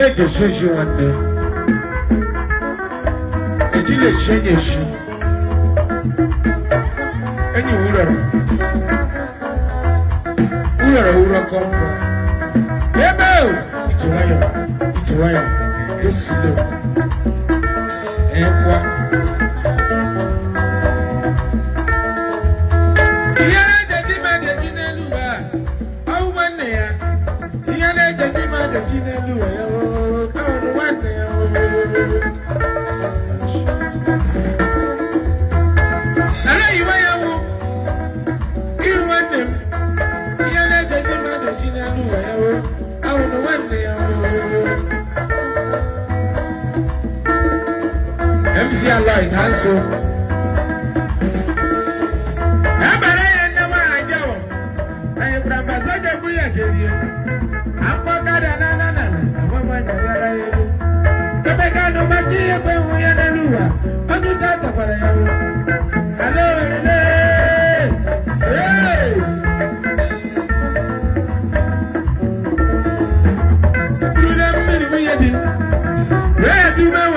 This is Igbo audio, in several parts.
The church one day. A deal change. Any wooder. We are a wooder come. Yeah, it's a wire. It's a wire. Just slow. And what? Yeah, the demand is in a lua. Oh, one day. Yeah, the demand is in a lua. MC Alloy Nanso. Abara ya na ajawo. Ayi bramba zaje buya jerie. Ambo kada na. Mama nyara ye. Bebe kanu mati ye pe hu ya na luwa. Odu tata para ya. Hello. Hey. Tuna mimi buya di. Where do you know?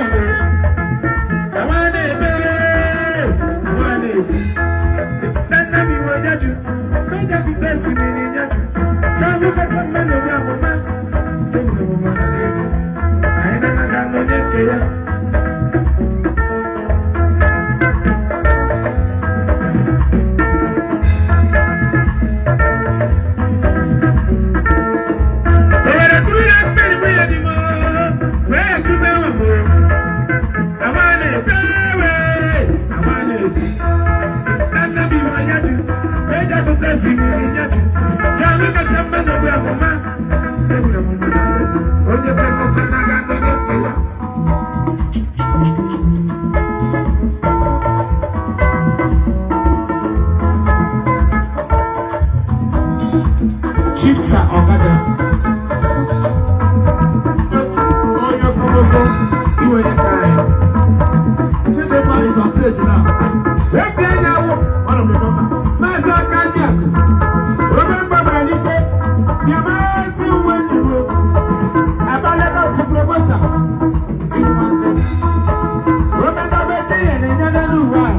Chiefs are Ogada. Oh, you're from you ain't dying. See the bodies on stage now. Let's get now. One of the numbers. Master Kajak. Remember my nigga. The amount when you go. About that supermotor. Remember my day and another new one.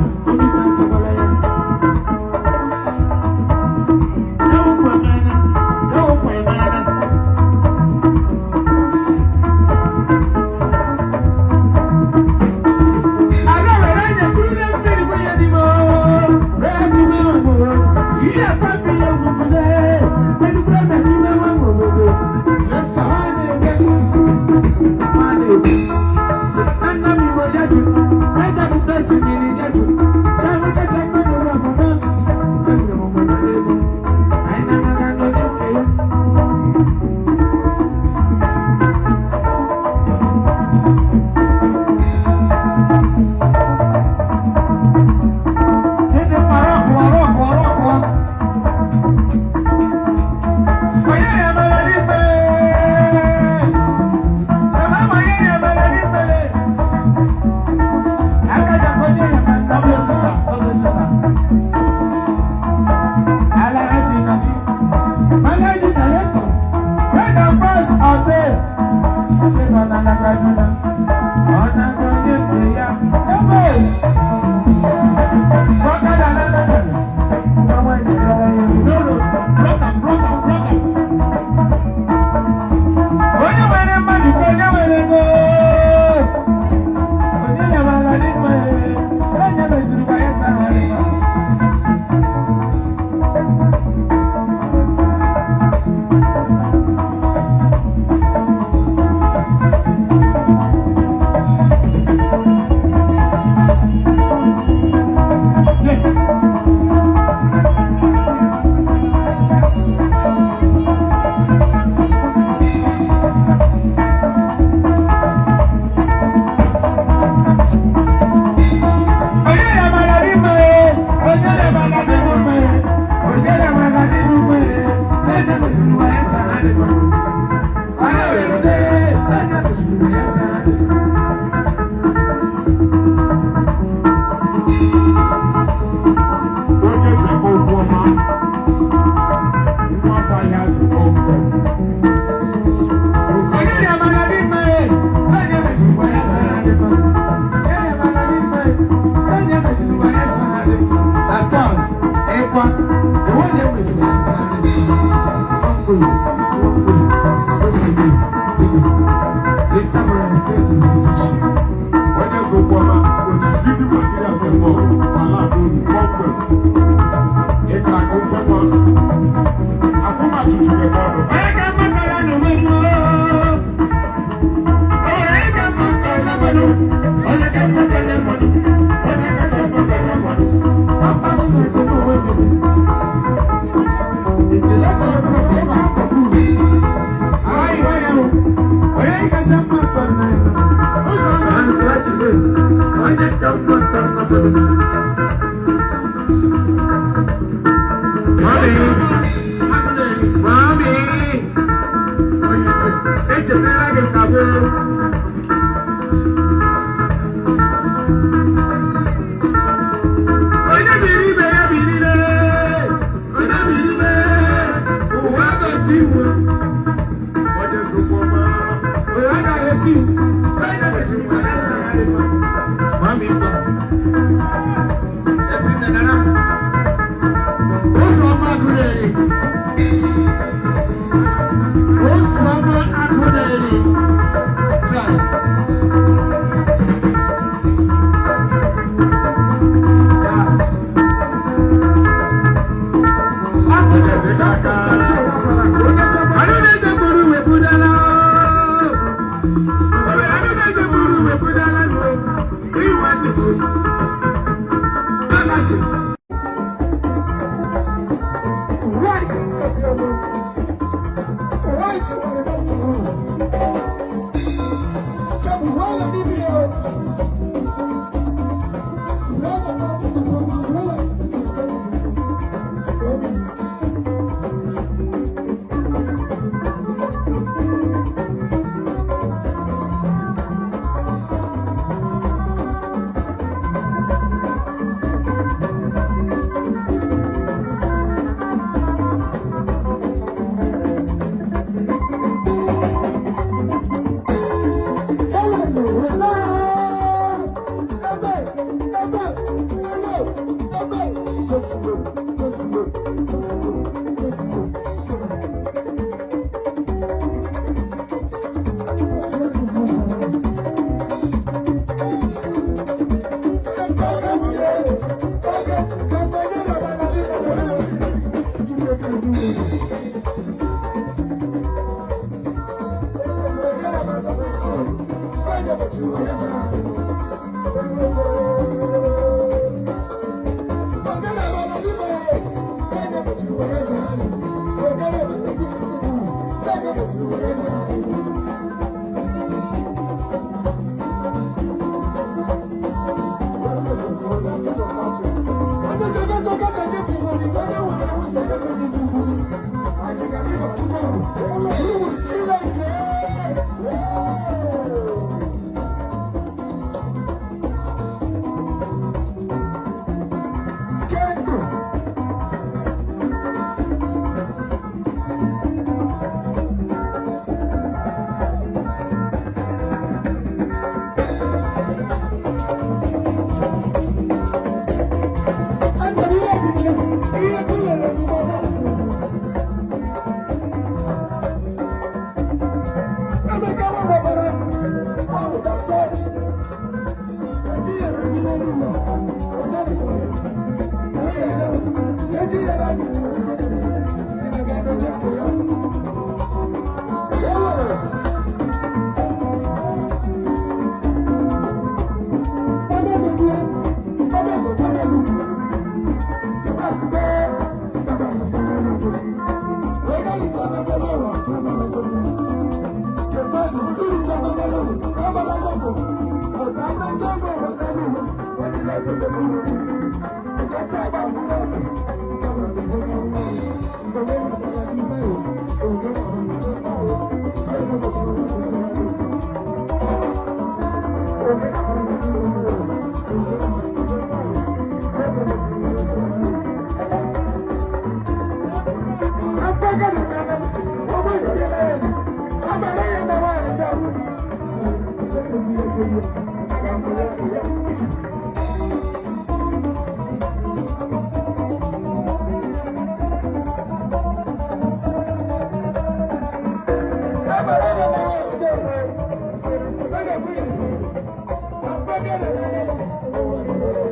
Thank you.